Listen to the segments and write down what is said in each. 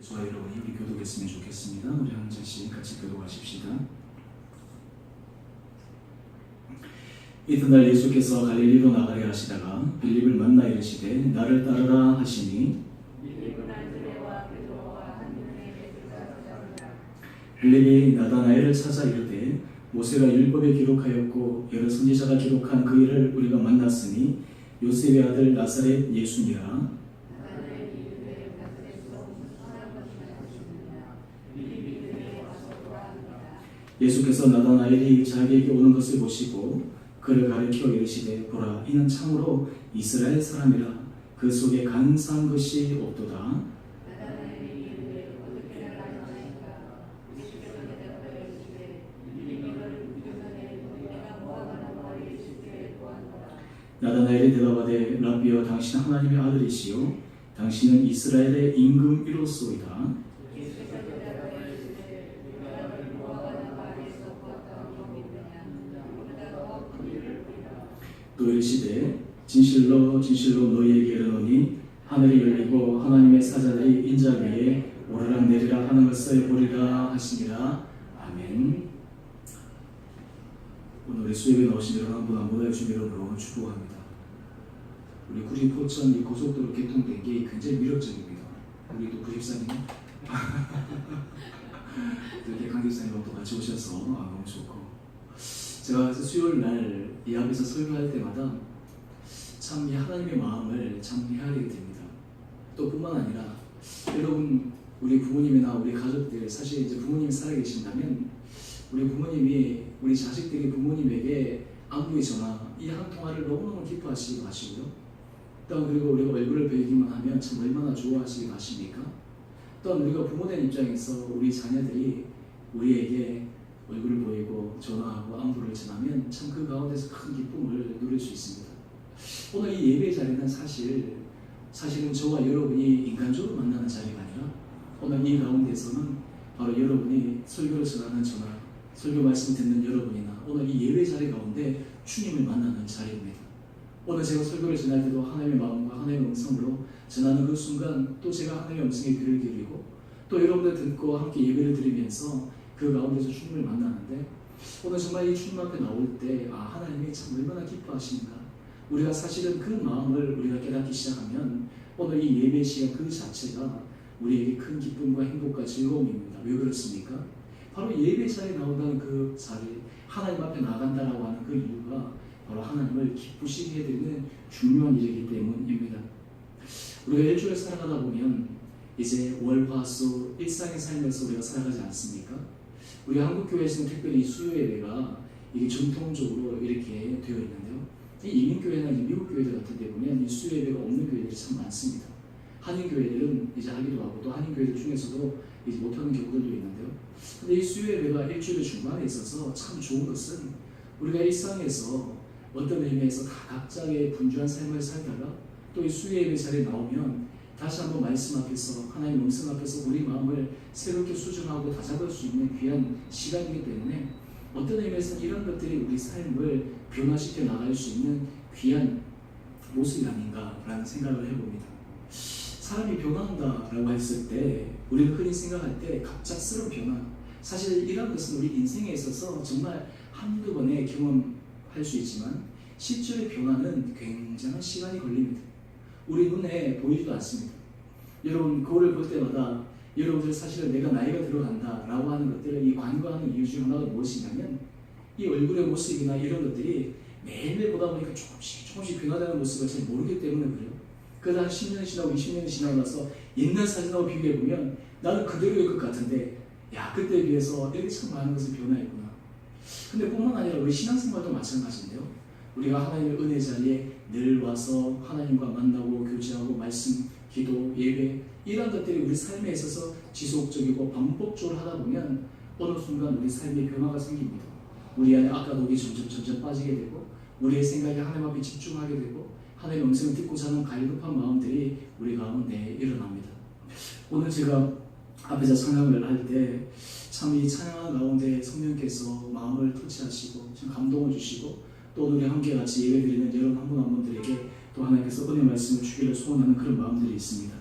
저와 여러분이 우리 교독했으면 좋겠습니다. 우리 한 절씩 같이 교독하십시다. 이튿날 예수께서 갈릴리로 나가려 하시다가 빌립을 만나 이르시되 나를 따르라 하시니 빌립이 나다나엘을 찾아 이르되 모세가 율법에 기록하였고 여러 선지자가 기록한 그 일을 우리가 만났으니 요셉의 아들 나사렛 예수니라. 예수께서 나다나엘이 자기에게 오는 것을 보시고 그를 가리켜 이르시되 보라 이는 참으로 이스라엘 사람이라 그 속에 간사한 것이 없도다. 나다나엘이 대답하되 라비여 당신은 하나님의 아들이시요 당신은 이스라엘의 임금이로소이다. 또 이르시되 진실로 진실로 너희에게 이르노니 하늘이 열리고 하나님의 사자들이 인자 위에 오르락 내리락 하는 것을 보리라 하시니라. 아멘. 오늘 수요일에 나오신 여러분 한 분 한 분을 주님으로 축복합니다. 우리 구리 포천 이 고속도로 개통된 게 굉장히 위력적입니다. 우리 또 구집사님 이렇게 강집사님하고 같이 오셔서 너무 좋고, 제가 수요일 날 이 앞에서 설교할 때마다 참 이 하나님의 마음을 참 헤아리게 됩니다. 또 뿐만 아니라 여러분 우리 부모님이나 우리 가족들, 사실 이제 부모님이 살아계신다면 우리 부모님이 우리 자식들이 부모님에게 안부의 전화 이 한 통화를 너무너무 기뻐하시기 바라시고요. 또한 그리고 우리가 얼굴을 뵈기만 하면 참 얼마나 좋아하시기 바십니까? 또한 우리가 부모된 입장에서 우리 자녀들이 우리에게 얼굴을 보이고 전화하고 안부를 전하면 참 그 가운데서 큰 기쁨을 누릴 수 있습니다. 오늘 이 예배 자리는 사실은 저와 여러분이 인간적으로 만나는 자리가 아니라 오늘 이 가운데서는 바로 여러분이 설교를 전하는 저나 설교 말씀 듣는 여러분이나 오늘 이 예배 자리 가운데 주님을 만나는 자리입니다. 오늘 제가 설교를 전할 때도 하나님의 마음과 하나님의 음성으로 전하는 그 순간 또 제가 하나님의 음성에 귀를 기울이고 또 여러분들 듣고 함께 예배를 드리면서 그 가운데서 주님을 만나는데, 오늘 정말 이 주님 앞에 나올 때 하나님이 참 얼마나 기뻐하시는가, 우리가 사실은 그 마음을 우리가 깨닫기 시작하면 오늘 이 예배 시간 그 자체가 우리에게 큰 기쁨과 행복과 즐거움입니다. 왜 그렇습니까? 바로 예배 자리에 나온다는 그 자리, 하나님 앞에 나간다라고 하는 그 이유가 바로 하나님을 기쁘시게 해드리는 중요한 일이기 때문입니다. 우리가 일주일 살아가다 보면 이제 월, 화, 수 일상의 삶에서 우리가 살아가지 않습니까? 우리 한국교회에서는 특별히 수요 예배가 이게 전통적으로 이렇게 되어 있는데요. 이 이민교회나 미국 교회들 같은 데 보면 이 수요 예배가 없는 교회들이 참 많습니다. 한인교회들은 이제 하기도 하고 또 한인교회들 중에서도 이제 못하는 경우들도 있는데요. 근데 이 수요 예배가 일주일의 중반에 있어서 참 좋은 것은 우리가 일상에서 어떤 의미에서 다 각자의 분주한 삶을 살다가 또 이 수요 예배 자리에 나오면 다시 한번 말씀 앞에서 하나님 음성 앞에서 우리 마음을 새롭게 수정하고 다잡을 수 있는 귀한 시간이기 때문에 어떤 의미에서는 이런 것들이 우리 삶을 변화시켜 나갈 수 있는 귀한 모습이 아닌가라는 생각을 해봅니다. 사람이 변화한다라고 했을 때 우리는 흔히 생각할 때 갑작스러운 변화, 사실 이런 것은 우리 인생에 있어서 정말 한두 번에 경험할 수 있지만 실제의 변화는 굉장한 시간이 걸립니다. 우리 눈에 보이지도 않습니다. 여러분 거울을 볼 때마다 여러분들 사실은 내가 나이가 들어간다 라고 하는 것들을 이 관과하는 이유 중 하나가 무엇이냐면 이 얼굴의 모습이나 이런 것들이 매일매일 보다 보니까 조금씩 변화되는 모습을 잘 모르기 때문에 그래요. 그래서 한 10년이 지나고 20년이 지나고 나서 옛날 사진하고 비교해보면 나는 그대로일 것 같은데 야 그때에 비해서 이렇게 참 많은 것이 변화했구나. 근데 뿐만 아니라 우리 신앙생활도 마찬가지인데요. 우리가 하나님의 은혜 자리에 늘 와서 하나님과 만나고 교제하고 말씀, 기도, 예배 이런 것들이 우리 삶에 있어서 지속적이고 반복적으로 하다 보면 어느 순간 우리 삶에 변화가 생깁니다. 우리 안에 악가독이 점점 빠지게 되고 우리의 생각이 하나님 앞에 집중하게 되고 하나님의 음성을 듣고자 하는 갈급한 마음들이 우리 가운데 일어납니다. 오늘 제가 앞에서 찬양을 할 때 참 이 찬양 가운데 성령께서 마음을 터치하시고 참 감동을 주시고 또 우리 함께 같이 예배드리는 여러분 한 분 한 분들에게 또 하나님께서 은혜 말씀을 주기를 소원하는 그런 마음들이 있습니다.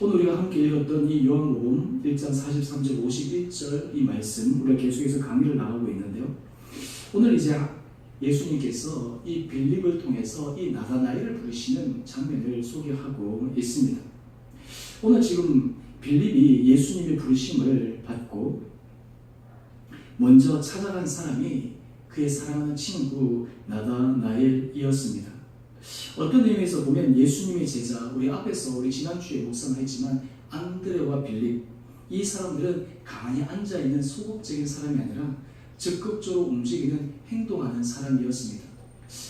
오늘 우리가 함께 읽었던 이 요한복음 1장 43절 51절 이 말씀 우리가 계속해서 강의를 나가고 있는데요. 오늘 이제 예수님께서 이 빌립을 통해서 이 나다나엘을 부르시는 장면을 소개하고 있습니다. 오늘 지금 빌립이 예수님의 부르심을 받고 먼저 찾아간 사람이 그의 사랑하는 친구 나다나엘이었습니다. 어떤 의미에서 보면 예수님의 제자, 우리 앞에서 우리 지난주에 묵상했지만 안드레와 빌립, 이 사람들은 가만히 앉아있는 소극적인 사람이 아니라 적극적으로 움직이는 행동하는 사람이었습니다.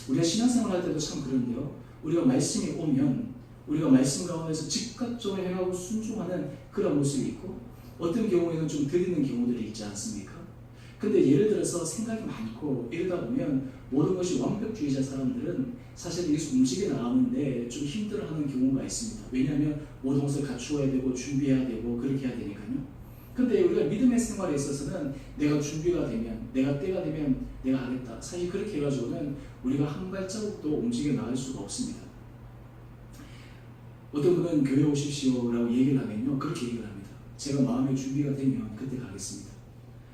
우리가 신앙생활 할 때도 참 그런데요. 우리가 말씀이 오면 우리가 말씀 가운데서 즉각적으로 행하고 순종하는 그런 모습이 있고 어떤 경우에는 좀 들이는 경우들이 있지 않습니까? 근데 예를 들어서 생각이 많고 이러다 보면 모든 것이 완벽주의자 사람들은 사실 여기서 움직여 나가는데 좀 힘들어하는 경우가 있습니다. 왜냐하면 모든 것을 갖추어야 되고 준비해야 되고 그렇게 해야 되니까요. 근데 우리가 믿음의 생활에 있어서는 내가 준비가 되면, 내가 때가 되면 내가 하겠다. 사실 그렇게 해가지고는 우리가 한 발자국도 움직여 나갈 수가 없습니다. 어떤 분은 교회 오십시오라고 얘기를 하면요, 그렇게 얘기를 합니다. 제가 마음의 준비가 되면 그때 가겠습니다.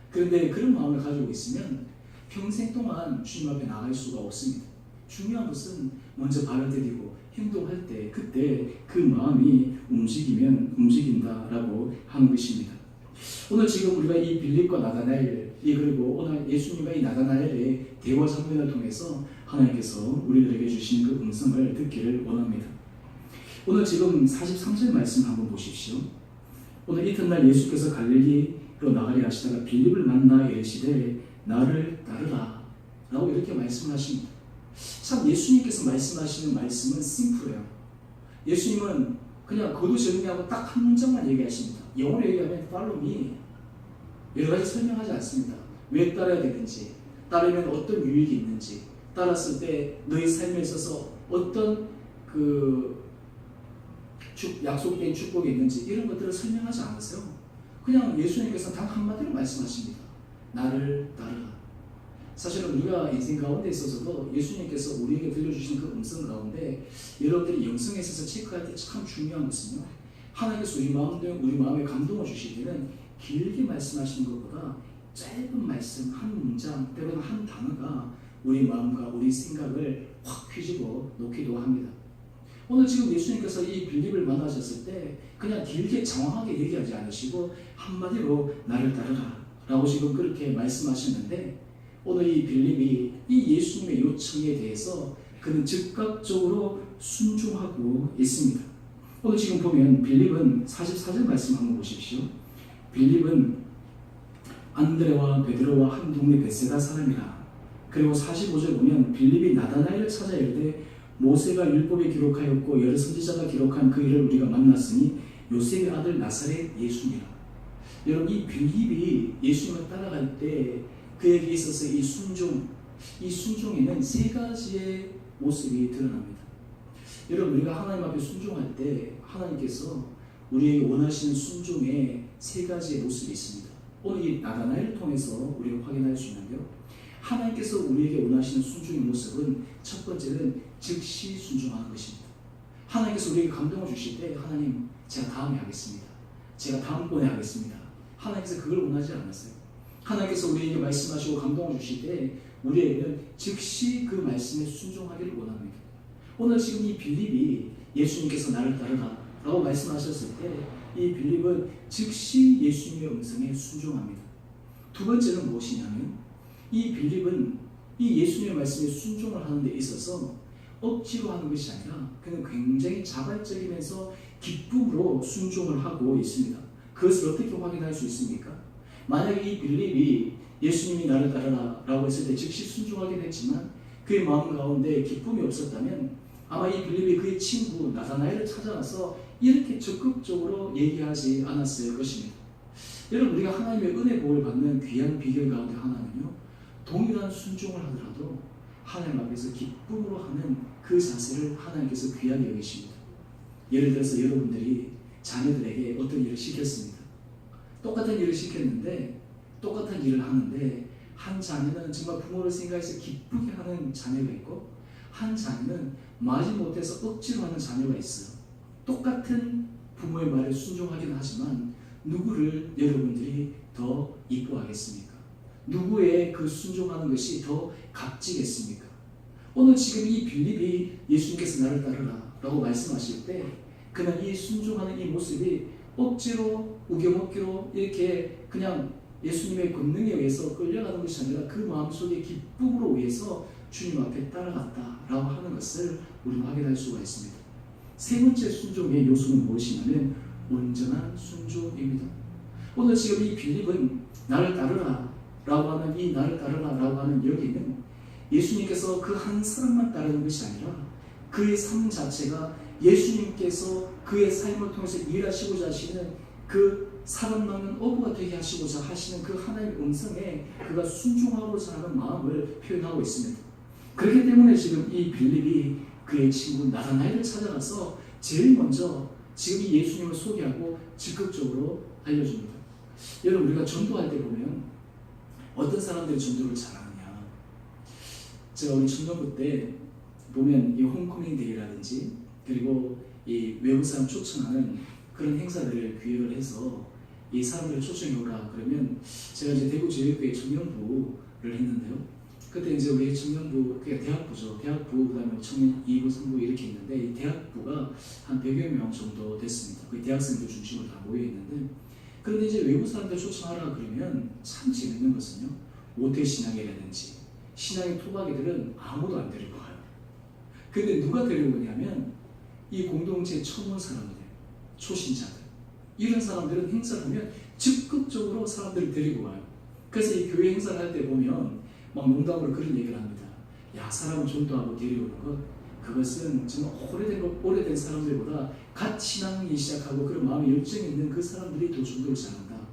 그런데 그런 마음을 가지고 있으면 평생 동안 주님 앞에 나갈 수가 없습니다. 중요한 것은 먼저 발을 디디고 행동할 때 그때 그 마음이 움직인다라고 하는 것입니다. 오늘 지금 우리가 이 빌립과 나다나엘, 그리고 오늘 예수님과 이 나다나엘의 대화 장면을 통해서 하나님께서 우리들에게 주신 그 음성을 듣기를 원합니다. 오늘 지금 43절 말씀 한번 보십시오. 오늘 이튿날 예수께서 갈릴리로 나가려 하시다가 빌립을 만나 이르시되 나를 따르라 라고 이렇게 말씀하십니다. 참 예수님께서 말씀하시는 말씀은 심플해요. 예수님은 그냥 거두 정리하고 딱 한 문장만 얘기하십니다. 영어로 얘기하면 follow me. 여러 가지 설명하지 않습니다. 왜 따라야 되는지, 따르면 어떤 유익이 있는지, 따랐을 때 너희 삶에 있어서 어떤 약속된 축복이 있는지 이런 것들을 설명하지 않으세요. 그냥 예수님께서 단 한마디로 말씀하십니다. 나를 따르라. 사실은 우리가 인생 가운데 있어서도 예수님께서 우리에게 들려주신 그 음성 가운데 여러분들이 영성에 있어서 체크할 때 참 중요한 것은요, 하나님께서 우리 마음에 감동을 주실 때는 길게 말씀하시는 것보다 짧은 말씀 한 문장 때로는 한 단어가 우리 마음과 우리 생각을 확 휘집어 놓기도 합니다. 오늘 지금 예수님께서 이 빌립을 만나셨을 때 그냥 길게 장황하게 얘기하지 않으시고 한마디로 나를 따르라 라고 지금 그렇게 말씀하셨는데, 오늘 이 빌립이 이 예수님의 요청에 대해서 그는 즉각적으로 순종하고 있습니다. 오늘 지금 보면 빌립은 44절 말씀 한번 보십시오. 빌립은 안드레와 베드로와 한 동네 베세다 사람이라. 그리고 45절 보면 빌립이 나다나엘을 찾아 이르되 모세가 율법에 기록하였고 여러 선지자가 기록한 그 일을 우리가 만났으니 요셉의 아들 나사렛 예수니라. 여러분, 이 빌립이 예수님을 따라갈 때 그에게 있어서 이 순종에는 세 가지의 모습이 드러납니다. 여러분, 우리가 하나님 앞에 순종할 때 하나님께서 우리에게 원하시는 순종의 세 가지의 모습이 있습니다. 오늘 이 나다나엘을 통해서 우리가 확인할 수 있는데요, 하나님께서 우리에게 원하시는 순종의 모습은 첫 번째는 즉시 순종하는 것입니다. 하나님께서 우리에게 감동을 주실 때 하나님, 제가 다음에 하겠습니다. 제가 다음번에 하겠습니다. 하나님께서 그걸 원하지 않았어요. 하나님께서 우리에게 말씀하시고 감동을 주실 때 우리에게는 즉시 그 말씀에 순종하기를 원합니다. 오늘 지금 이 빌립이 예수님께서 나를 따르라 라고 말씀하셨을 때 이 빌립은 즉시 예수님의 음성에 순종합니다. 두 번째는 무엇이냐면, 이 빌립은 이 예수님의 말씀에 순종을 하는 데 있어서 억지로 하는 것이 아니라 그는 굉장히 자발적이면서 기쁨으로 순종을 하고 있습니다. 그것을 어떻게 확인할 수 있습니까? 만약에 이 빌립이 예수님이 나를 따르라 라고 했을 때 즉시 순종하긴 했지만 그의 마음 가운데 기쁨이 없었다면 아마 이 빌립이 그의 친구 나다나엘을 찾아와서 이렇게 적극적으로 얘기하지 않았을 것입니다. 여러분, 우리가 하나님의 은혜 복을 받는 귀한 비결 가운데 하나는요, 동일한 순종을 하더라도 하나님 앞에서 기쁨으로 하는 그 자세를 하나님께서 귀하게 여기십니다. 예를 들어서 여러분들이 자녀들에게 어떤 일을 시켰습니다. 똑같은 일을 시켰는데 똑같은 일을 하는데 한 자녀는 정말 부모를 생각해서 기쁘게 하는 자녀가 있고 한 자녀는 마지못해서 억지로 하는 자녀가 있어요. 똑같은 부모의 말에 순종하긴 하지만 누구를 여러분들이 더 이뻐하겠습니까? 누구의 그 순종하는 것이 더 값지겠습니까? 오늘 지금 이 빌립이 예수님께서 나를 따르라 라고 말씀하실 때 그는 이 순종하는 이 모습이 억지로 우겨먹기로 이렇게 그냥 예수님의 권능에 의해서 끌려가는 것이 아니라 그 마음속의 기쁨으로 의해서 주님 앞에 따라갔다라고 하는 것을 우리는 확인할 수가 있습니다. 세 번째 순종의 요소는 무엇이냐면 온전한 순종입니다. 오늘 지금 이 빌립은 나를 따르라 라고 하는 이 나를 따르라 라고 하는 여기는 예수님께서 그 한 사람만 따르는 것이 아니라 그의 삶 자체가 예수님께서 그의 삶을 통해서 일하시고자 하시는 그 살아남는 어부가 되게 하시고자 하시는 그 하나님의 음성에 그가 순종하고자 하는 마음을 표현하고 있습니다. 그렇기 때문에 지금 이 빌립이 그의 친구 나다나엘을 찾아가서 제일 먼저 지금 이 예수님을 소개하고 적극적으로 알려줍니다. 여러분, 우리가 전도할 때 보면 어떤 사람들이 전도를 잘하느냐, 제가 우리 청년부 때 보면 이 홈커밍 데이라든지 그리고 이 외국 사람 초청하는 그런 행사들을 기획을 해서 이 사람들을 초청해 오라 그러면 제가 이제 대구제일교회 청년부를 했는데요. 그때 이제 우리 청년부, 그게 대학부죠. 대학부, 그 다음에 청년 2부, 3부 이렇게 있는데 이 대학부가 한 100여 명 정도 됐습니다. 그 대학생들 중심으로 다 모여 있는데, 그런데 이제 외국 사람들 초청하라 그러면 참 재밌는 것은요, 모태신앙이라든지 신앙의 토박이들은 아무도 안 데리고 가요. 근데 누가 데리고 오냐면 이 공동체 처음 온 사람들, 초신자들, 이런 사람들은 행사를 하면 적극적으로 사람들을 데리고 와요. 그래서 이 교회 행사를 할 때 보면 막 농담으로 그런 얘기를 합니다. 야, 사람을 전도하고 데려오는 것, 그것은 정말 오래된 사람들보다 갓 신앙이 시작하고 그런 마음에 열정이 있는 그 사람들이 더 전도를 잘한다.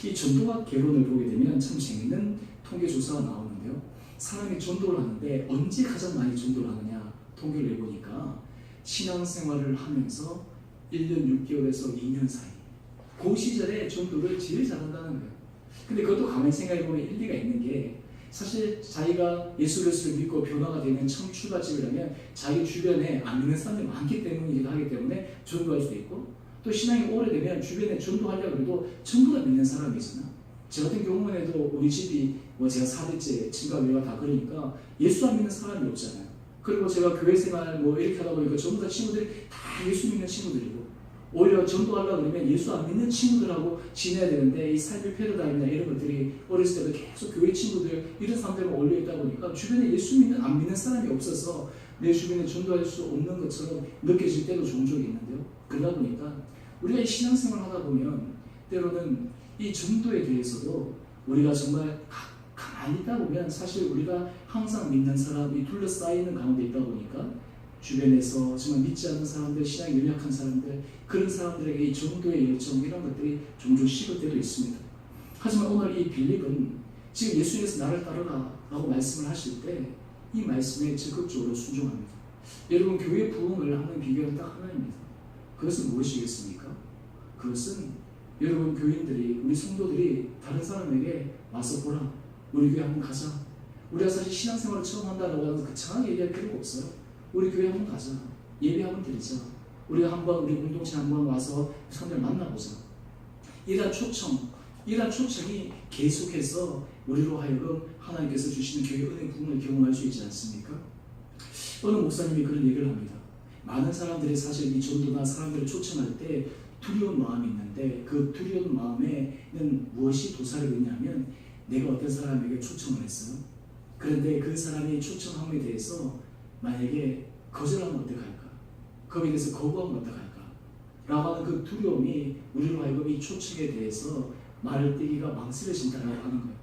이 전도학 개론을 보게 되면 참 재밌는 통계 조사가 나오는데요. 사람이 전도를 하는데 언제 가장 많이 전도를 하느냐 통계를 내보니까 신앙생활을 하면서 1년 6개월에서 2년 사이, 그 시절에 전도를 제일 잘한다는 거예요. 근데 그것도 가만히 생각해보면 일리가 있는 게, 사실 자기가 예수 그리스도를 믿고 변화가 되는 처음 출발점이라면 자기 주변에 안 믿는 사람들이 많기 때문이기도 하기 때문에 전도할 수도 있고, 또 신앙이 오래되면 주변에 전도하려고 해도 전부 다 믿는 사람이잖아. 저 같은 경우에도 우리 집이 제가 4대째 친가 외가 다 그러니까 예수 안 믿는 사람이 없잖아요. 그리고 제가 교회 생활 이렇게 하다 보니까 전부 다 친구들이 다 예수 믿는 친구들이고, 오히려 전도하려고 그러면 예수 안 믿는 친구들하고 지내야 되는데 이 삶의 패러다임이나 이런 것들이 어렸을 때도 계속 교회 친구들 이런 사람들만 올려있다 보니까 주변에 예수 믿는 안 믿는 사람이 없어서 내 주변에 전도할 수 없는 것처럼 느껴질 때도 종종 있는데요. 그러다 보니까 우리가 이 신앙생활 하다 보면 때로는 이 전도에 대해서도 우리가 정말 가만히 있다 보면 사실 우리가 항상 믿는 사람이 둘러싸이는 가운데 있다 보니까 주변에서 정말 믿지 않는 사람들, 신앙이 연약한 사람들, 그런 사람들에게 이 전도의 열정 이런 것들이 종종 식을 때도 있습니다. 하지만 오늘 이 빌립은 지금 예수님께서 나를 따르라 라고 말씀을 하실 때 이 말씀에 적극적으로 순종합니다. 여러분, 교회 부흥을 하는 비결은 딱 하나입니다. 그것은 무엇이겠습니까? 그것은 여러분 교인들이, 우리 성도들이 다른 사람에게 와서 보라, 우리 교회 한번 가자. 우리가 사실 신앙생활을 처음 한다고 하면서 거창하게 얘기할 필요가 없어요. 우리 교회 한번 가자. 예배 한번 드리자. 우리가 한번 우리 공동체 한번 와서 사람들 만나보자. 이러한 초청이 계속해서 우리로 하여금 하나님께서 주시는 교회 은혜 부흥을 경험할 수 있지 않습니까? 어느 목사님이 그런 얘기를 합니다. 많은 사람들이 사실 이 전도나 사람들을 초청할 때 두려운 마음이 있는데 그 두려운 마음에는 무엇이 도사를 되냐면, 내가 어떤 사람에게 초청을 했어요. 그런데 그 사람이 초청함에 대해서 만약에 거절하면 어떡할까? 거기에 대해서 거부하면 어떡할까? 라고 하는 그 두려움이 우리로 하여금 이 초청에 대해서 말을 떼기가 망설여진다라고 하는 거예요.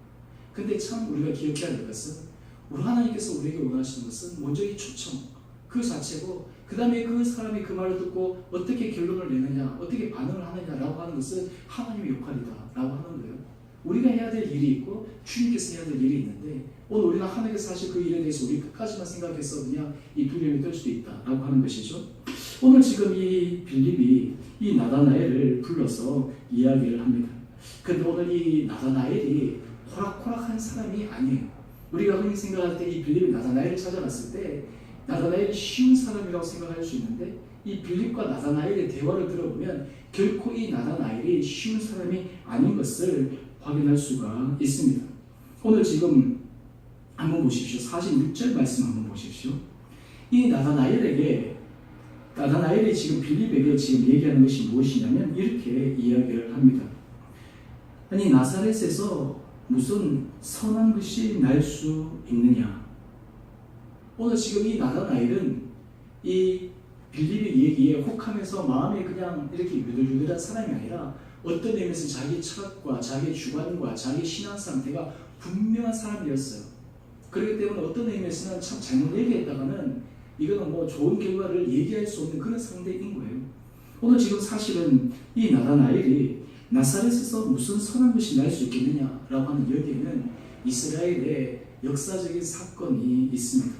근데 참 우리가 기억해야 될 것은, 우리 하나님께서 우리에게 원하시는 것은 먼저 이 초청 그 자체고, 그 다음에 그 사람이 그 말을 듣고 어떻게 결론을 내느냐, 어떻게 반응을 하느냐라고 하는 것은 하나님의 역할이다 라고 하는 거예요. 우리가 해야 될 일이 있고 주님께서 해야 될 일이 있는데, 오늘 우리는 하나님께서 사실 그 일에 대해서 우리 끝까지만 생각해서 그냥 이 두려움이 들 수도 있다라고 하는 것이죠. 오늘 지금 이 빌립이 이 나다나엘을 불러서 이야기를 합니다. 그런데 오늘 이 나다나엘이 호락호락한 사람이 아니에요. 우리가 흔히 생각할 때 이 빌립이 나다나엘을 찾아갔을 때 나다나엘이 쉬운 사람이라고 생각할 수 있는데, 이 빌립과 나다나엘의 대화를 들어보면 결코 이 나다나엘이 쉬운 사람이 아닌 것을 확인할 수가 있습니다. 오늘 지금 한번 보십시오. 46절 말씀 한번 보십시오. 이 나다나엘이 지금 빌립에게 지금 얘기하는 것이 무엇이냐면 이렇게 이야기를 합니다. 아니 나사렛에서 무슨 선한 것이 날 수 있느냐. 오늘 지금 이 나다나엘은 이 빌립의 얘기에 혹하면서 마음에 그냥 이렇게 유들유들한 사람이 아니라 어떤 의미에서 자기 철학과 자기 주관과 자기 신앙 상태가 분명한 사람이었어요. 그렇기 때문에 어떤 의미에서는 참 잘못 얘기했다가는 이거는 뭐 좋은 결과를 얘기할 수 없는 그런 상대인 거예요. 오늘 지금 사실은 이 나다나엘이 나사렛에서 무슨 선한 것이 날 수 있겠느냐라고 하는 여기에는 이스라엘의 역사적인 사건이 있습니다.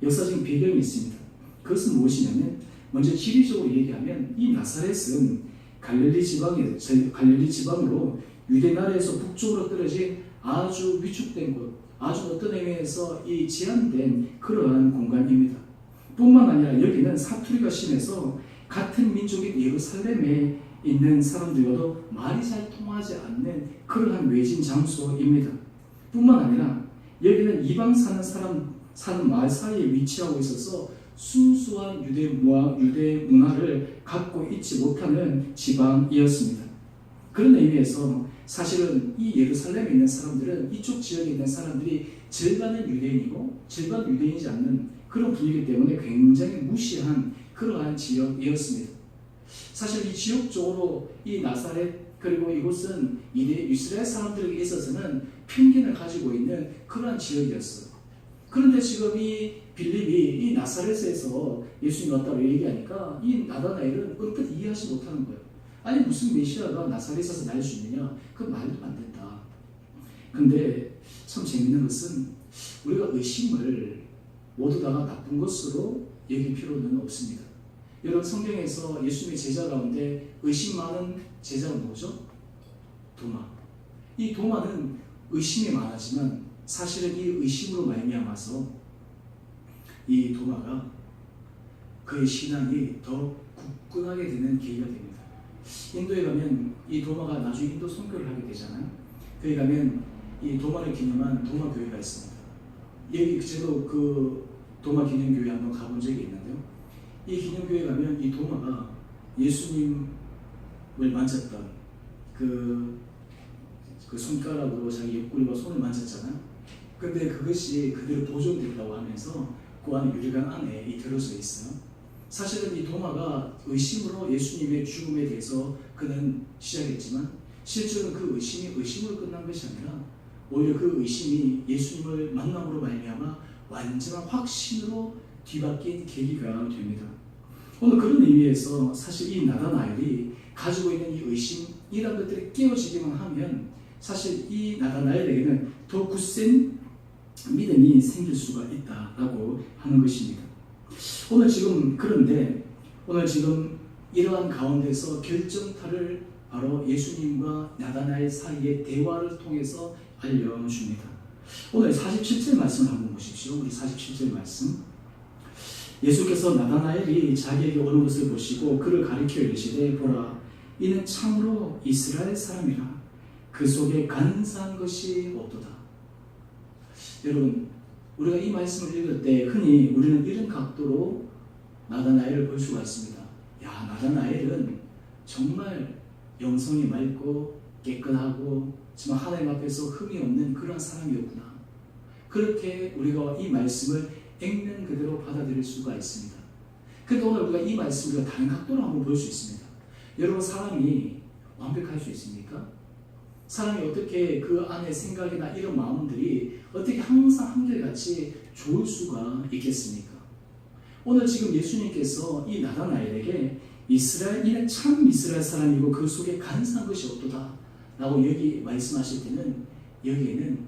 역사적인 배경이 있습니다. 그것은 무엇이냐면 먼저 지리적으로 얘기하면 이 나사렛은 갈릴리 지방으로 유대 나라에서 북쪽으로 떨어진 아주 위축된 곳, 아주 어떤 의미에서 이 제한된 그러한 공간입니다. 뿐만 아니라 여기는 사투리가 심해서 같은 민족인 예루살렘에 있는 사람들과도 말이 잘 통하지 않는 그러한 외진 장소입니다. 뿐만 아니라 여기는 이방 사는 마을 사이에 위치하고 있어서 순수한 유대 문화를 갖고 있지 못하는 지방이었습니다. 그런 의미에서 사실은 이 예루살렘에 있는 사람들은 이쪽 지역에 있는 사람들이 절반은 유대인이고 절반 유대인이지 않는 그런 분위기 때문에 굉장히 무시한 그러한 지역이었습니다. 사실 이 지역적으로 이 나사렛 그리고 이곳은 이스라엘 사람들에게 있어서는 편견을 가지고 있는 그러한 지역이었어요. 그런데 지금 이 빌립이 이 나사렛에서 예수님 왔다고 얘기하니까 이 나다나엘은 언뜻 이해하지 못하는 거예요. 아니 무슨 메시아가 나사렛에서 날 수 있느냐? 그 말도 안 된다. 근데 참 재밌는 것은 우리가 의심을 모두 다가 나쁜 것으로 여길 필요는 없습니다. 여러분 성경에서 예수님의 제자 가운데 의심 많은 제자가 뭐죠? 도마. 이 도마는 의심이 많았지만 사실은 이 의심으로 말미암아서 이 도마가 그의 신앙이 더 굳건하게 되는 계기가 됩니다. 인도에 가면 이 도마가 나중에 인도 선교를 하게 되잖아요. 거기 가면 이 도마를 기념한 도마 교회가 있습니다. 여기 저도 그 도마 기념교회 한번 가본 적이 있는데요. 이 기념교회 가면 이 도마가 예수님을 만졌던 그 손가락으로 자기 옆구리와 손을 만졌잖아요. 근데 그것이 그대로 보존된다고 하면서 그 안에 유리관 안에 들어서 있어요. 사실은 이 도마가 의심으로 예수님의 죽음에 대해서 그는 시작했지만 실제로는 그 의심이 의심으로 끝난 것이 아니라 오히려 그 의심이 예수님을 만남으로 말미암아 완전한 확신으로 뒤바뀐 계기가 됩니다. 오늘 그런 의미에서 사실 이 나다나엘이 가지고 있는 이 의심이라는 것들이 깨어지기만 하면 사실 이 나다나엘에게는 더 굳센 믿음이 생길 수가 있다라고 하는 것입니다. 오늘 지금 이러한 가운데서 결정타를 바로 예수님과 나다나엘 사이의 대화를 통해서 알려줍니다. 오늘 47절 말씀을 한번 보십시오. 우리 47절 말씀. 예수께서 나다나엘이 자기에게 오는 것을 보시고 그를 가리켜 이르시되 보라 이는 참으로 이스라엘 사람이라 그 속에 간사한 것이 없도다. 여러분 우리가 이 말씀을 읽을 때 흔히 우리는 이런 각도로 나다나엘을 볼 수가 있습니다. 야 나다나엘은 정말 영성이 맑고 깨끗하고 정말 하나님 앞에서 흠이 없는 그런 사람이었구나. 그렇게 우리가 이 말씀을 액면 그대로 받아들일 수가 있습니다. 그런데 오늘 우리가 이 말씀을 다른 각도로 한번 볼 수 있습니다. 여러분 사람이 완벽할 수 있습니까? 사람이 어떻게 그 안에 생각이나 이런 마음들이 어떻게 항상 한결같이 좋을 수가 있겠습니까? 오늘 지금 예수님께서 이 나다나엘에게 이는 참 이스라엘 사람이고 그 속에 간사한 것이 없도다 라고 여기 말씀하실 때는 여기에는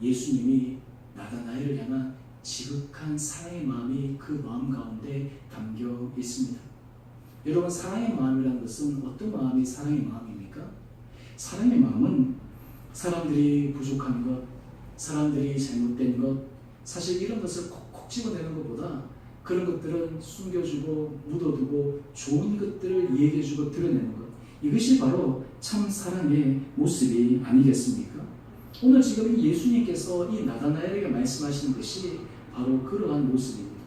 예수님이 나다나엘을 향한 지극한 사랑의 마음이 그 마음 가운데 담겨 있습니다. 여러분 사랑의 마음이라는 것은 어떤 마음이 사랑의 마음입니까? 사랑의 마음은 사람들이 부족한 것, 사람들이 잘못된 것, 사실 이런 것을 콕콕 집어내는 것보다 그런 것들은 숨겨주고 묻어두고 좋은 것들을 얘기해주고 드러내는 것, 이것이 바로 참 사랑의 모습이 아니겠습니까? 오늘 지금 예수님께서 이 나다나엘에게 말씀하시는 것이 바로 그러한 모습입니다.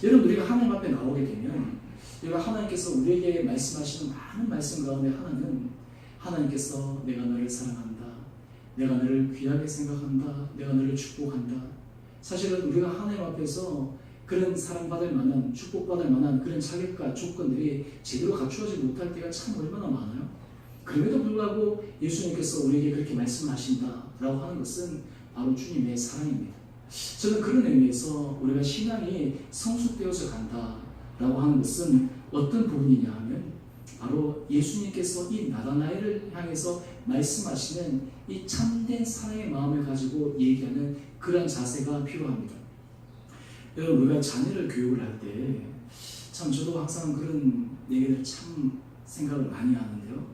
여러분, 우리가 하나님 앞에 나오게 되면 우리가 하나님께서 우리에게 말씀하시는 많은 말씀 가운데 하나는 하나님께서 내가 너를 사랑한다, 내가 너를 귀하게 생각한다, 내가 너를 축복한다. 사실은 우리가 하나님 앞에서 그런 사랑받을 만한, 축복받을 만한 그런 자격과 조건들이 제대로 갖추어지지 못할 때가 참 얼마나 많아요. 그럼에도 불구하고 예수님께서 우리에게 그렇게 말씀하신다라고 하는 것은 바로 주님의 사랑입니다. 저는 그런 의미에서 우리가 신앙이 성숙되어서 간다라고 하는 것은 어떤 부분이냐 하면 바로 예수님께서 이 나다나엘을 향해서 말씀하시는 이 참된 사랑의 마음을 가지고 얘기하는 그런 자세가 필요합니다. 여러분, 우리가 자녀를 교육을 할 때 참 저도 항상 그런 얘기를 참 생각을 많이 하는데요.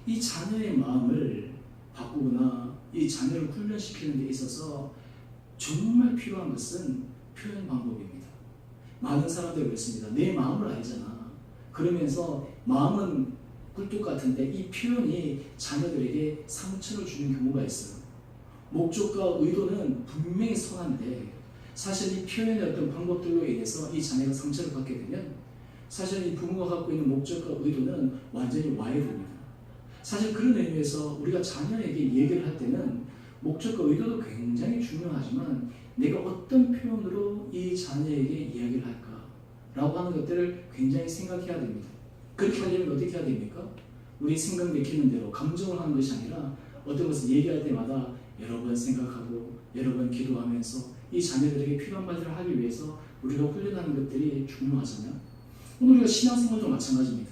이 자녀의 마음을 바꾸거나 이 자녀를 훈련시키는 데 있어서 정말 필요한 것은 표현 방법입니다. 많은 사람들이 그렇습니다. 내 마음을 알잖아. 그러면서 마음은 꿀뚝 같은데 이 표현이 자녀들에게 상처를 주는 경우가 있어요. 목적과 의도는 분명히 선한데 사실 이 표현의 어떤 방법들로 인해서 이 자녀가 상처를 받게 되면 사실 이 부모가 갖고 있는 목적과 의도는 완전히 와해됩니다. 사실 그런 의미에서 우리가 자녀에게 얘기를 할 때는 목적과 의도도 굉장히 중요하지만 내가 어떤 표현으로 이 자녀에게 이야기를 할까라고 하는 것들을 굉장히 생각해야 됩니다. 그렇게 하려면 어떻게 해야 됩니까? 우리 생각 내키는 대로 감정을 하는 것이 아니라 어떤 것을 얘기할 때마다 여러 번 생각하고 여러 번 기도하면서 이 자녀들에게 필요한 말들을 하기 위해서 우리가 훈련하는 것들이 중요하잖아요. 오늘 우리가 신앙생활도 마찬가지입니다.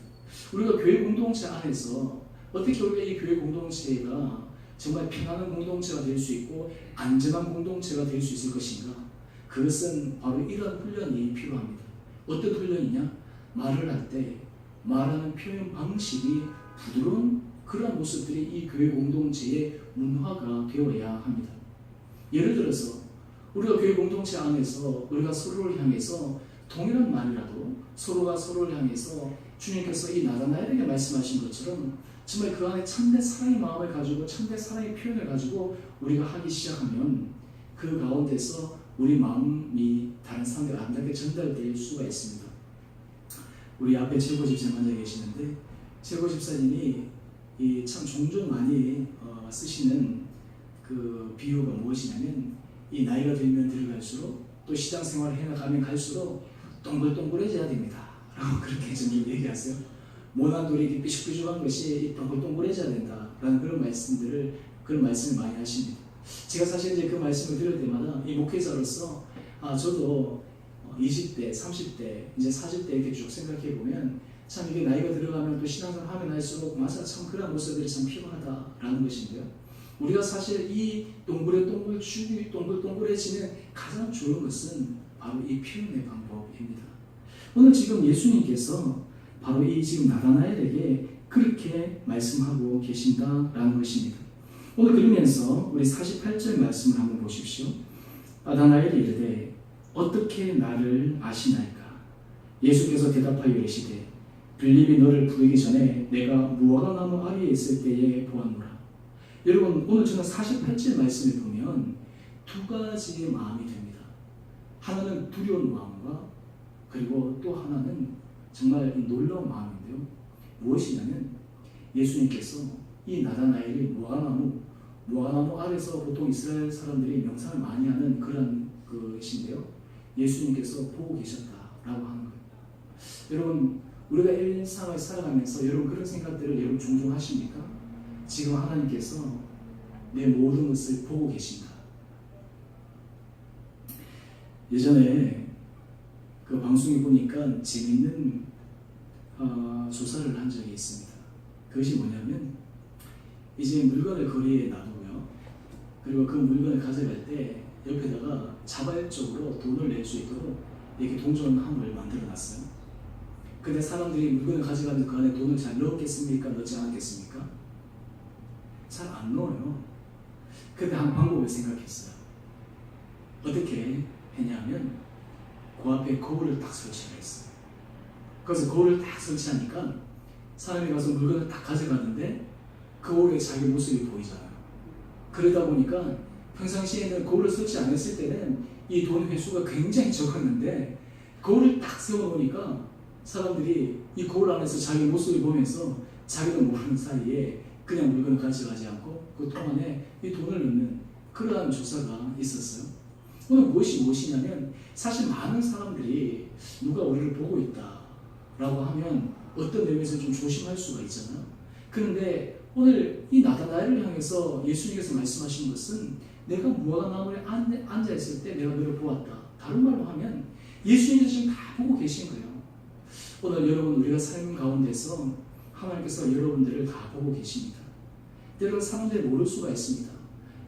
우리가 교회 공동체 안에서 어떻게 우리가 이 교회 공동체가 정말 평안한 공동체가 될 수 있고 안전한 공동체가 될 수 있을 것인가? 그것은 바로 이런 훈련이 필요합니다. 어떤 훈련이냐? 말을 할 때 말하는 표현 방식이 부드러운 그런 모습들이 이 교회 공동체의 문화가 되어야 합니다. 예를 들어서 우리가 교회 공동체 안에서 우리가 서로를 향해서 동일한 말이라도 서로가 서로를 향해서 주님께서 이 나다나엘에게 말씀하신 것처럼 정말 그 안에 참된 사랑의 마음을 가지고 참된 사랑의 표현을 가지고 우리가 하기 시작하면 그 가운데서 우리 마음이 다른 사람들에게 아름답게 전달될 수가 있습니다. 우리 앞에 최고 집사님 앉아 계시는데 최고 집사님이 참 종종 많이 쓰시는 그 비유가 무엇이냐면 이 나이가 들면 들어갈수록 또 시장 생활을 해나가면 갈수록 동글동글해져야 됩니다 라고 그렇게 좀 얘기하세요. 모난 돌이 이렇게 삐죽삐죽한 것이 동글동글해져야 된다라는 그런 말씀을 많이 하십니다. 제가 사실 이제 그 말씀을 들을 때마다 이 목회자로서 저도 20대, 30대, 이제 40대 이렇게 쭉 생각해 보면 참 이게 나이가 들어가면 또 신앙생활 하면 할수록 맞아 참 그런 모습들이 참 필요하다라는 것인데요. 우리가 사실 이 동글동글해지는 가장 좋은 것은 바로 이 표현의 방법입니다. 오늘 지금 예수님께서 바로 이 지금 나다나엘에게 그렇게 말씀하고 계신다라는 것입니다. 오늘 그러면서 우리 48절 말씀을 한번 보십시오. 나다나엘이 이르되 어떻게 나를 아시나이까? 예수께서 대답하여 이르시되 빌립이 너를 부르기 전에 내가 무화과나무 아래에 있을 때에 보았노라. 여러분, 오늘 저는 48절 말씀을 보면 두 가지의 마음이 됩니다. 하나는 두려운 마음과 그리고 또 하나는 정말 놀라운 마음인데요. 무엇이냐면 예수님께서 이 나다나엘이 무화과나무 아래서 보통 이스라엘 사람들이 명상을 많이 하는 그런 것인데요. 예수님께서 보고 계셨다라고 하는 거예요. 여러분, 우리가 일상을 살아가면서 여러분 그런 생각들을 여러분 종종 하십니까? 지금 하나님께서 내 모든 것을 보고 계신다. 예전에 그 방송에 보니까 재밌는 조사를 한 적이 있습니다. 그것이 뭐냐면 이제 물건을 거리에 놔두고요. 그리고 그 물건을 가져갈 때 옆에다가 자발적으로 돈을 낼 수 있도록 이렇게 동전함을 만들어 놨어요. 근데 사람들이 물건을 가져가면 그 안에 돈을 잘 넣었겠습니까? 넣지 않았겠습니까? 잘 안 넣어요. 근데 한 방법을 생각했어요. 어떻게 했냐면 그 앞에 거울을 딱 설치를 했어요. 그래서 거울을 딱 설치하니까 사람이 가서 물건을 딱 가져가는데 거울에 자기 모습이 보이잖아요. 그러다 보니까 평상시에는 거울을 설치 안 했을 때는 이 돈 회수가 굉장히 적었는데 거울을 딱 세워놓으니까 사람들이 이 거울 안에서 자기 모습을 보면서 자기도 모르는 사이에 그냥 물건을 가져가지 않고 그 통 안에 이 돈을 넣는 그러한 조사가 있었어요. 오늘 무엇이냐면 사실 많은 사람들이 누가 우리를 보고 있다라고 하면 어떤 의미에서 좀 조심할 수가 있잖아요. 그런데 오늘 이 나다나엘을 향해서 예수님께서 말씀하신 것은 내가 무화과나무에 앉아있을 때 내가 너를 보았다. 다른 말로 하면 예수님께서 지금 다 보고 계신 거예요. 오늘 여러분 우리가 삶 가운데서 하나님께서 여러분들을 다 보고 계십니다. 여러분 사람들이 모를 수가 있습니다.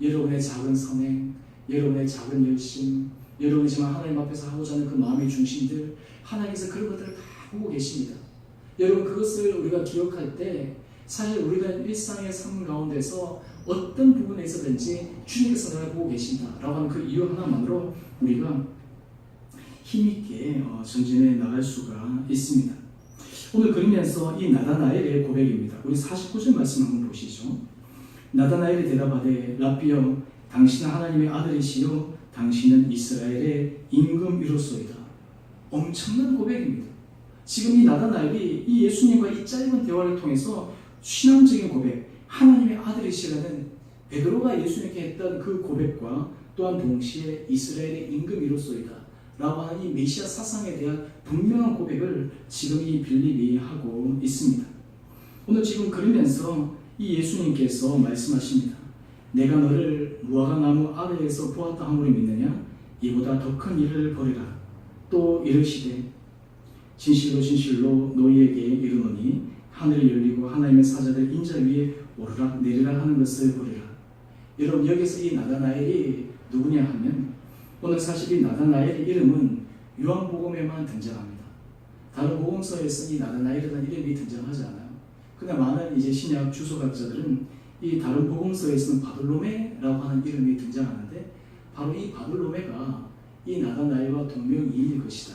여러분의 작은 선행, 여러분의 작은 열심, 여러분이 지금 하나님 앞에서 하고자 하는 그 마음의 중심들, 하나님께서 그런 것들을 다 보고 계십니다. 여러분 그것을 우리가 기억할 때 사실 우리가 일상의 삶 가운데서 어떤 부분에 있어든지 주님께서 나를 보고 계신다라고 하는 그 이유 하나만으로 우리가 힘있게 전진해 나갈 수가 있습니다. 오늘 그러면서 이 나다나엘의 고백입니다. 우리 49절 말씀 한번 보시죠. 나다나엘이 대답하되 랍비여 당신은 하나님의 아들이시요 당신은 이스라엘의 임금이로소이다. 엄청난 고백입니다. 지금 이 나다나엘이 이 예수님과 이 짧은 대화를 통해서 신앙적인 고백, 하나님의 아들이시라는 베드로가 예수님께 했던 그 고백과 또한 동시에 이스라엘의 임금이로소이다 라고 하는 이 메시아 사상에 대한 분명한 고백을 지금 이 빌립이 하고 있습니다. 오늘 지금 그러면서 이 예수님께서 말씀하십니다. 내가 너를 무화과나무 아래에서 보았다 함으로 믿느냐? 이보다 더 큰 일을 벌이라. 또 이르시되 진실로 진실로 너희에게 이르노니 하늘이 열리고 하나님의 사자들 인자 위에 오르락 내리락 하는 것을 보리라. 여러분 여기서 이 나다나엘이 누구냐 하면 오늘 사실 이 나다나엘의 이름은 요한복음에만 등장합니다. 다른 복음서에서 이 나다나엘이라는 이름이 등장하지 않아요. 근데 많은 이제 신약 주석학자들은 이 다른 복음서에서는 바돌로메라고 하는 이름이 등장하는데 바로 이 바돌로메가 이 나다나엘과 동명이인일 것이다.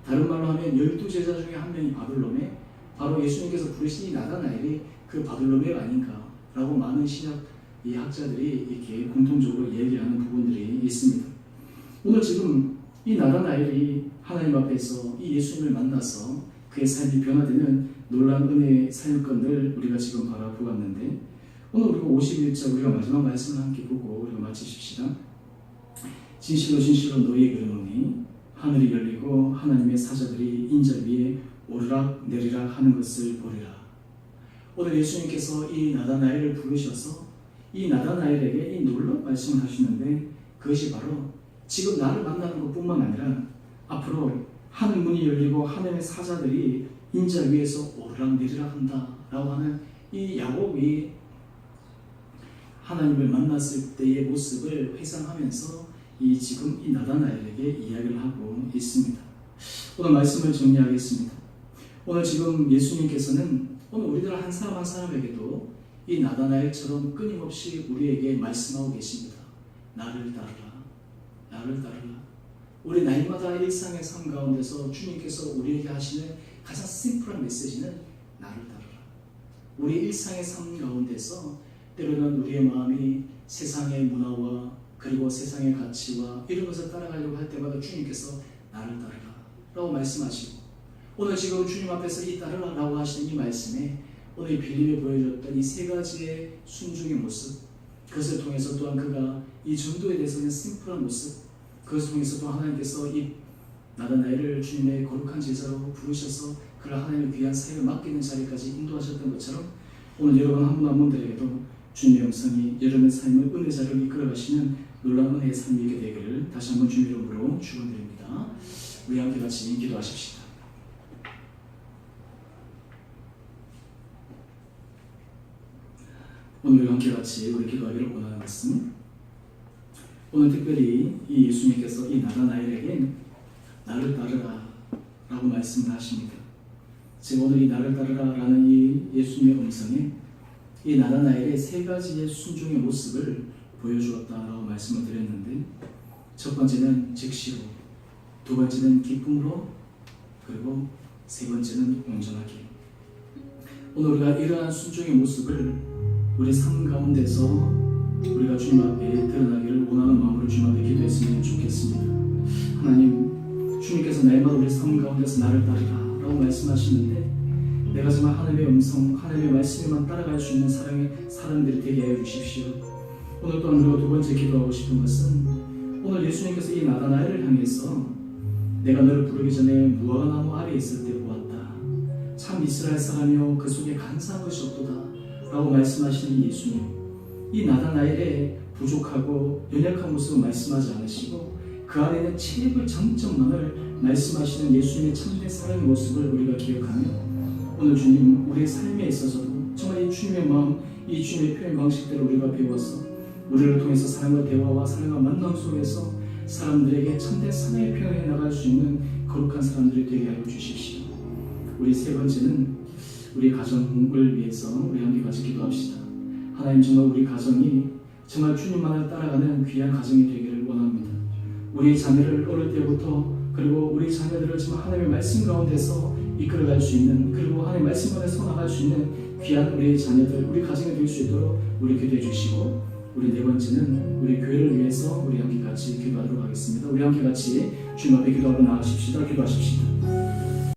다른 말로 하면 12제자 중에 한 명이 바돌로메, 바로 예수님께서 부르신 이 나다나엘이 그 바돌로메가 아닌가라고 많은 신약 이 학자들이 이렇게 공통적으로 얘기하는 부분들이 있습니다. 오늘 지금 이 나다나엘이 하나님 앞에서 이 예수님을 만나서 그의 삶이 변화되는 놀라운 은혜의 사역건들 우리가 지금 바라보았는데 오늘 우리가 51절 우리가 마지막 말씀을 함께 보고 우리가 마치십시다. 진실로 진실로 너희에게 이르노니 하늘이 열리고 하나님의 사자들이 인자 위에 오르락 내리락 하는 것을 보리라. 오늘 예수님께서 이 나다나엘을 부르셔서 이 나다나엘에게 이 놀라운 말씀을 하시는데 그것이 바로 지금 나를 만나는 것뿐만 아니라 앞으로 하늘 문이 열리고 하나님의 사자들이 인자 위에서 오르락 내리락 한다라고 하는 이 야곱이 하나님을 만났을 때의 모습을 회상하면서 이 지금 이 나다나엘에게 이야기를 하고 있습니다. 오늘 말씀을 정리하겠습니다. 오늘 지금 예수님께서는 오늘 우리들 한 사람 한 사람에게도 이 나다나엘처럼 끊임없이 우리에게 말씀하고 계십니다. 나를 따르라. 나를 따르라. 우리 날마다 일상의 삶 가운데서 주님께서 우리에게 하시는 가장 심플한 메시지는 나를 따르라. 우리 일상의 삶 가운데서 때로는 우리의 마음이 세상의 문화와 그리고 세상의 가치와 이런 것을 따라가려고 할 때마다 주님께서 나를 따르라 라고 말씀하시고 오늘 지금 주님 앞에서 이 따르라 라고 하시는 이 말씀에 오늘 빌립에 보여줬던 이 세 가지의 순종의 모습 그것을 통해서 또한 그가 이 전도에 대해서는 심플한 모습 그것을 통해서 또 하나님께서 이 나다나엘을 주님의 거룩한 제자로 부르셔서 그를 하나님의 귀한 사역을 맡기는 자리까지 인도하셨던 것처럼 오늘 여러분 한 분 한 분들에게도 주님의 영성이 여러분의 삶을 은혜자로 이끌어가시는 놀라운 은혜의 삶이 있게 되기를 다시 한번 주님 이름으로 축원드립니다. 우리 함께 같이 기도하십시다. 오늘 함께 같이 우리 기도하기를 원하는 것은 오늘 특별히 이 예수님께서 이 나다나엘에게 나를 따르라 라고 말씀을 하십니다. 지금 오늘 이 나를 따르라 라는 이 예수님의 음성에 이 나다나엘의 세 가지의 순종의 모습을 보여주었다라고 말씀을 드렸는데 첫 번째는 즉시로 두 번째는 기쁨으로, 그리고 세 번째는 온전하게. 오늘 우리가 이러한 순종의 모습을 우리 삶 가운데서 우리가 주님 앞에 드러나기를 원하는 마음으로 주님 앞에 기도했으면 좋겠습니다. 하나님, 주님께서 날마다 우리 삶 가운데서 나를 따르라 라고 말씀하시는데, 내가 정말 하나님의 음성, 하나님의 말씀에만 따라갈 수 있는 사람들이 되게 하여 주십시오. 오늘 또한 우리가 두 번째 기도하고 싶은 것은, 오늘 예수님께서 이 나다나엘을 향해서 내가 너를 부르기 전에 무화과나무 아래에 있을 때 보았다. 참 이스라엘 사람이여 그 속에 간사한 것이 없도다 라고 말씀하시는 예수님, 이 나다나엘의 부족하고 연약한 모습을 말씀하지 않으시고 그 안에는 최고의 장점만을 말씀하시는 예수님의 참된 사랑의 모습을 우리가 기억하며, 오늘 주님 우리의 삶에 있어서도 정말 이 주님의 마음, 이 주님의 표현 방식대로 우리가 배워서 우리를 통해서 사랑과 대화와 사랑과 만남 속에서 사람들에게 참된 사랑의 표현을 나갈 수 있는 거룩한 사람들이 되게 하여 주십시오. 우리 세 번째는 우리 가정을 위해서 우리 함께 같이 기도합시다. 하나님, 정말 우리 가정이 정말 주님만을 따라가는 귀한 가정이 되기를 원합니다. 우리 자녀를 어릴 때부터, 그리고 우리 자녀들을 정말 하나님의 말씀 가운데서 이끌어갈 수 있는, 그리고 하나님의 말씀 가운데서 나갈 수 있는 귀한 우리 자녀들, 우리 가정이 될 수 있도록 우리 기도해 주시고, 우리 네 번째는 우리 교회를 위해서 우리 함께 같이 기도하도록 하겠습니다. 우리 함께 같이 주님 앞에 기도하고 나가십시다. 기도하십시다.